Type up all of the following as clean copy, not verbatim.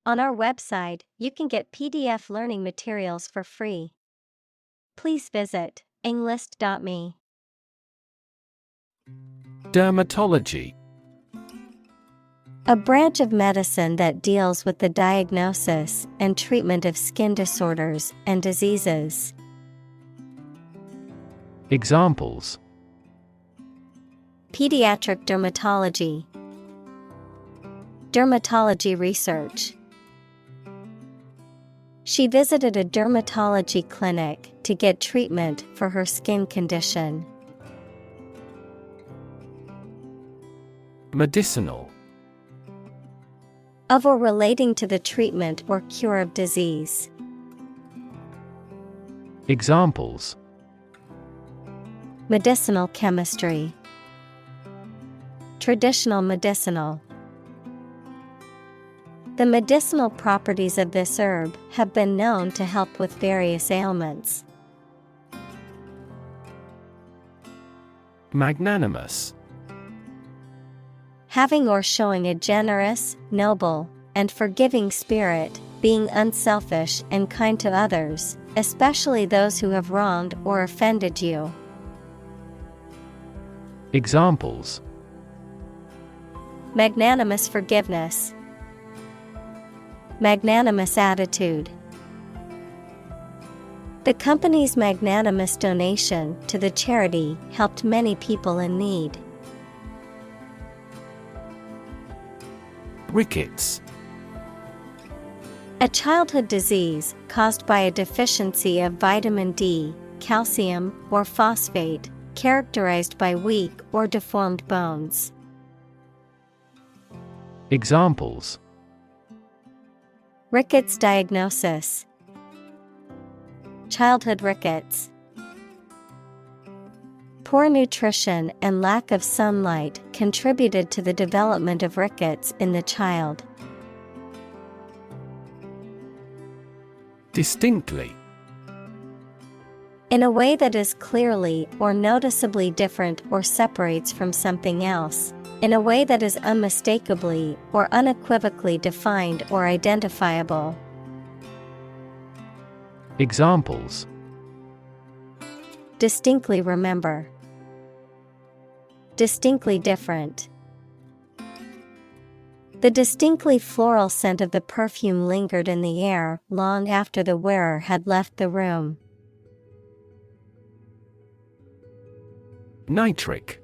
On our website, you can get PDF learning materials for free. Please visit englist.me. Dermatology. A branch of medicine that deals with the diagnosis and treatment of skin disorders and diseases. Examples: Pediatric dermatology, dermatology research. She visited a dermatology clinic to get treatment for her skin condition. Medicinal. Of or relating to the treatment or cure of disease. Examples: Medicinal chemistry, traditional medicinal. The medicinal properties of this herb have been known to help with various ailments. Magnanimous. Having or showing a generous, noble, and forgiving spirit, being unselfish and kind to others, especially those who have wronged or offended you. Examples: Magnanimous forgiveness, magnanimous attitude. The company's magnanimous donation to the charity helped many people in need. Rickets. A childhood disease caused by a deficiency of vitamin D, calcium, or phosphate, characterized by weak or deformed bones. Examples: Rickets diagnosis, childhood rickets. Poor nutrition and lack of sunlight contributed to the development of rickets in the child. Distinctly. In a way that is clearly or noticeably different or separates from something else. In a way that is unmistakably or unequivocally defined or identifiable. Examples: Distinctly remember. Distinctly different. The distinctly floral scent of the perfume lingered in the air long after the wearer had left the room. Nitric.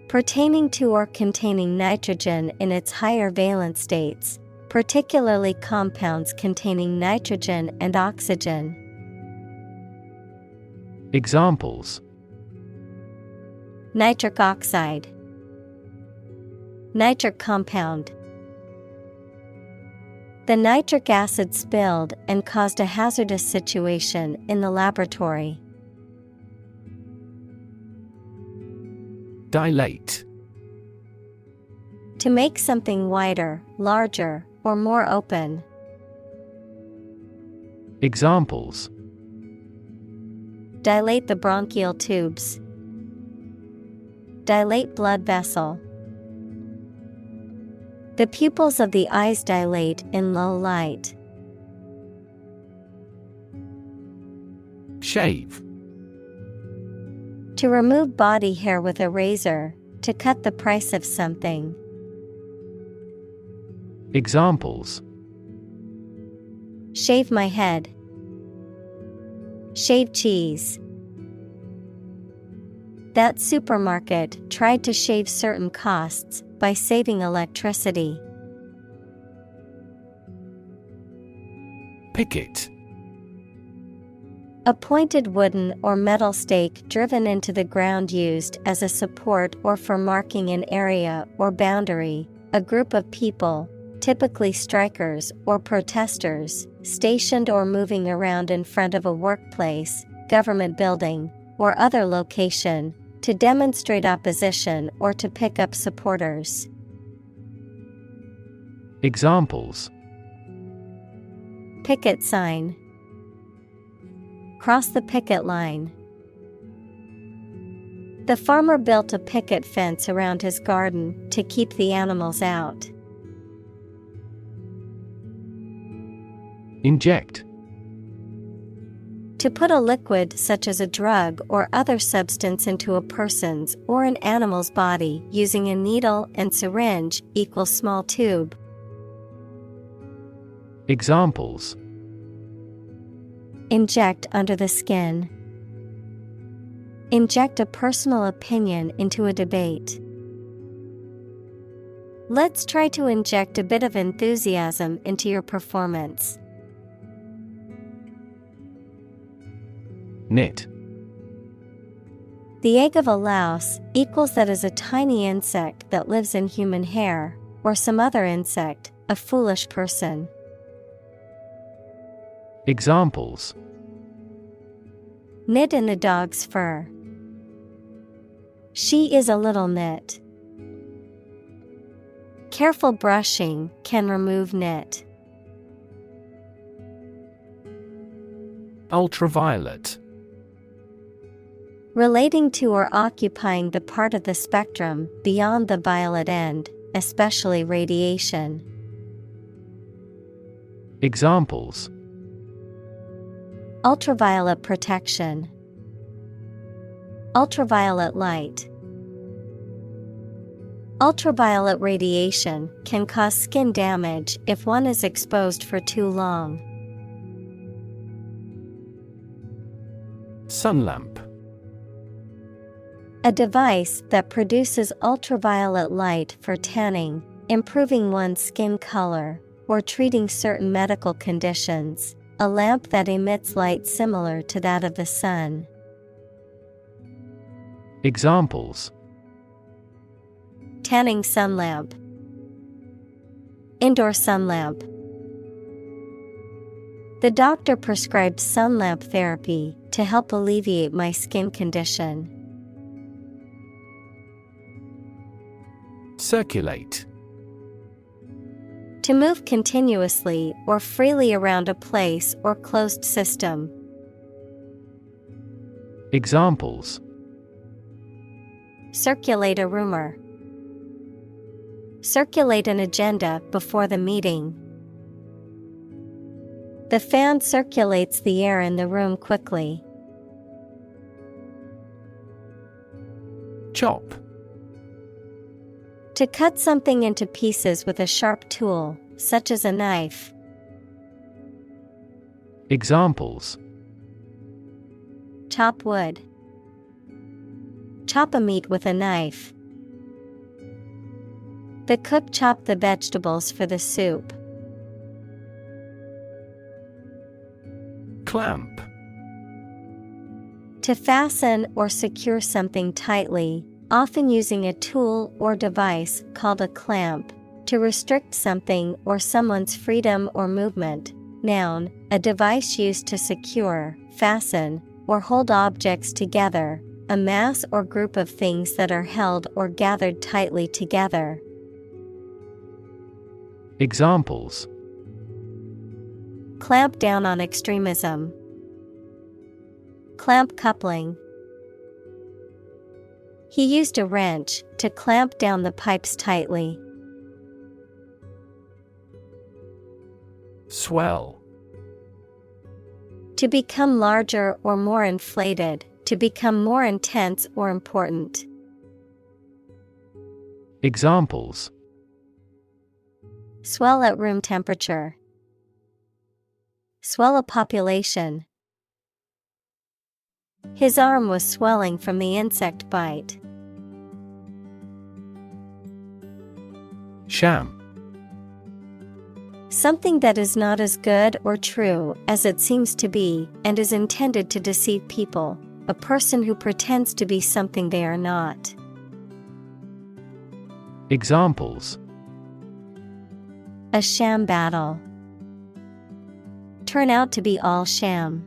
Pertaining to or containing nitrogen in its higher valence states, particularly compounds containing nitrogen and oxygen. Examples: Nitric oxide, nitric compound. The nitric acid spilled and caused a hazardous situation in the laboratory. Dilate. To make something wider, larger, or more open. Examples: Dilate the bronchial tubes. Dilate blood vessel. The pupils of the eyes dilate in low light. Shave. To remove body hair with a razor, to cut the price of something. Examples: Shave my head. Shave cheese. That supermarket tried to shave certain costs by saving electricity. Picket. A pointed wooden or metal stake driven into the ground used as a support or for marking an area or boundary, a group of people, typically strikers or protesters, stationed or moving around in front of a workplace, government building, or other location, to demonstrate opposition or to pick up supporters. Examples: Picket sign. Cross the picket line. The farmer built a picket fence around his garden to keep the animals out. Inject. To put a liquid such as a drug or other substance into a person's or an animal's body using a needle and syringe equals small tube. Examples. Inject under the skin. Inject a personal opinion into a debate. Let's try to inject a bit of enthusiasm into your performance. Knit. The egg of a louse equals that is a tiny insect that lives in human hair, or some other insect, a foolish person. Examples. Knit in the dog's fur. She is a little knit. Careful brushing can remove knit. Ultraviolet. Relating to or occupying the part of the spectrum beyond the violet end, especially radiation. Examples. Ultraviolet protection. Ultraviolet light. Ultraviolet radiation can cause skin damage if one is exposed for too long. Sunlamp. A device that produces ultraviolet light for tanning, improving one's skin color, or treating certain medical conditions. A lamp that emits light similar to that of the sun. Examples. Tanning sun lamp. Indoor sun lamp. The doctor prescribed sun lamp therapy to help alleviate my skin condition. Circulate. To move continuously or freely around a place or closed system. Examples. Circulate a rumor. Circulate an agenda before the meeting. The fan circulates the air in the room quickly. Chop. To cut something into pieces with a sharp tool, such as a knife. Examples. Chop wood. Chop a meat with a knife. The cook chopped the vegetables for the soup. Clamp. To fasten or secure something tightly, often using a tool or device called a clamp, to restrict something or someone's freedom or movement. Noun, a device used to secure, fasten, or hold objects together, a mass or group of things that are held or gathered tightly together. Examples. Clamp down on extremism. Clamp coupling. He used a wrench to clamp down the pipes tightly. Swell. To become larger or more inflated, to become more intense or important. Examples. Swell at room temperature. Swell a population. His arm was swelling from the insect bite. Sham. Something that is not as good or true as it seems to be and is intended to deceive people, a person who pretends to be something they are not. Examples. A sham battle. Turn out to be all sham.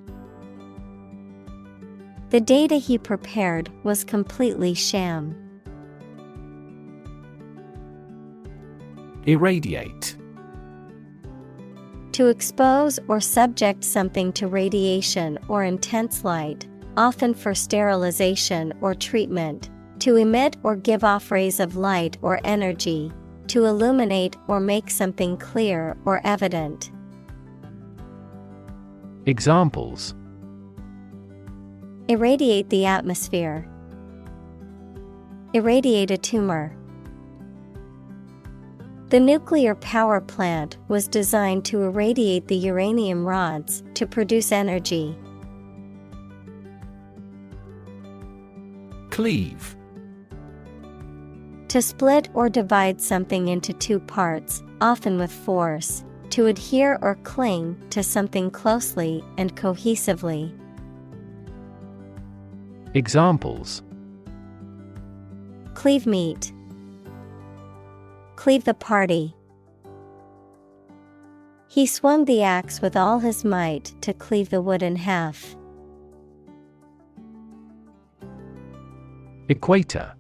The data he prepared was completely sham. Irradiate. To expose or subject something to radiation or intense light, often for sterilization or treatment. To emit or give off rays of light or energy. To illuminate or make something clear or evident. Examples: irradiate the atmosphere, irradiate a tumor. The nuclear power plant was designed to irradiate the uranium rods to produce energy. Cleave. To split or divide something into two parts, often with force, to adhere or cling to something closely and cohesively. Examples: cleave meat, cleave the party. He swung the axe with all his might to cleave the wood in half. Equator.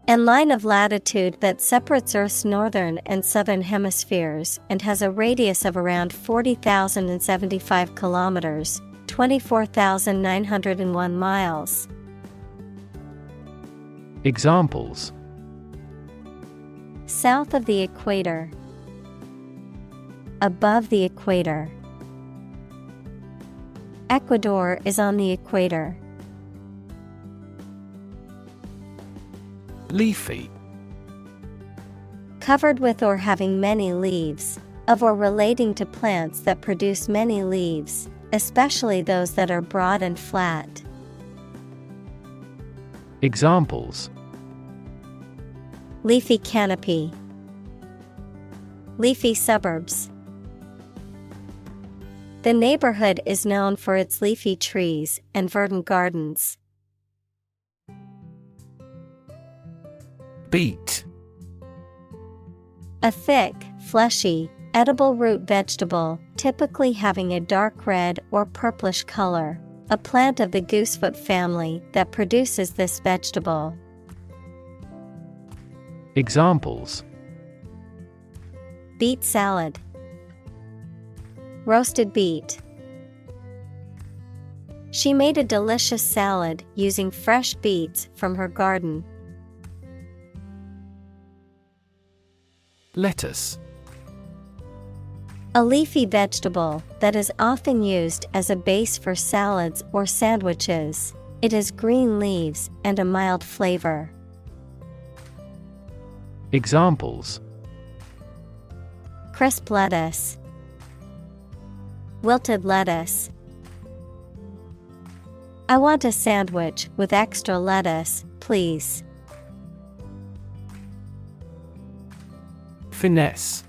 A line of latitude that separates Earth's northern and southern hemispheres and has a radius of around 40,075 kilometers, 24,901 miles. Examples: south of the equator, above the equator. Ecuador is on the equator. Leafy. Covered with or having many leaves, of or relating to plants that produce many leaves, especially those that are broad and flat. Examples: leafy canopy, leafy suburbs. The neighborhood is known for its leafy trees and verdant gardens. Beet. A thick, fleshy, edible root vegetable, typically having a dark red or purplish color. A plant of the goosefoot family that produces this vegetable. Examples: beet salad, roasted beet. She made a delicious salad using fresh beets from her garden. Lettuce. A leafy vegetable that is often used as a base for salads or sandwiches. It has green leaves and a mild flavor. Examples: crisp lettuce, wilted lettuce. I want a sandwich with extra lettuce, please. Finesse.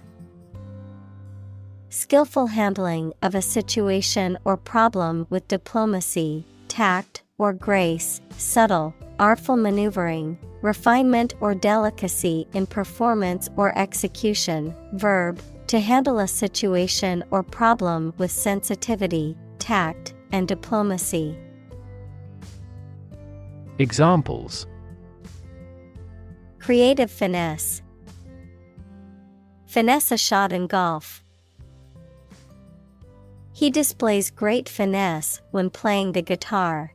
Skillful handling of a situation or problem with diplomacy, tact, or grace, subtle, artful maneuvering, refinement or delicacy in performance or execution. Verb, to handle a situation or problem with sensitivity, tact, and diplomacy. Examples: creative finesse, finesse a shot in golf. He displays great finesse when playing the guitar.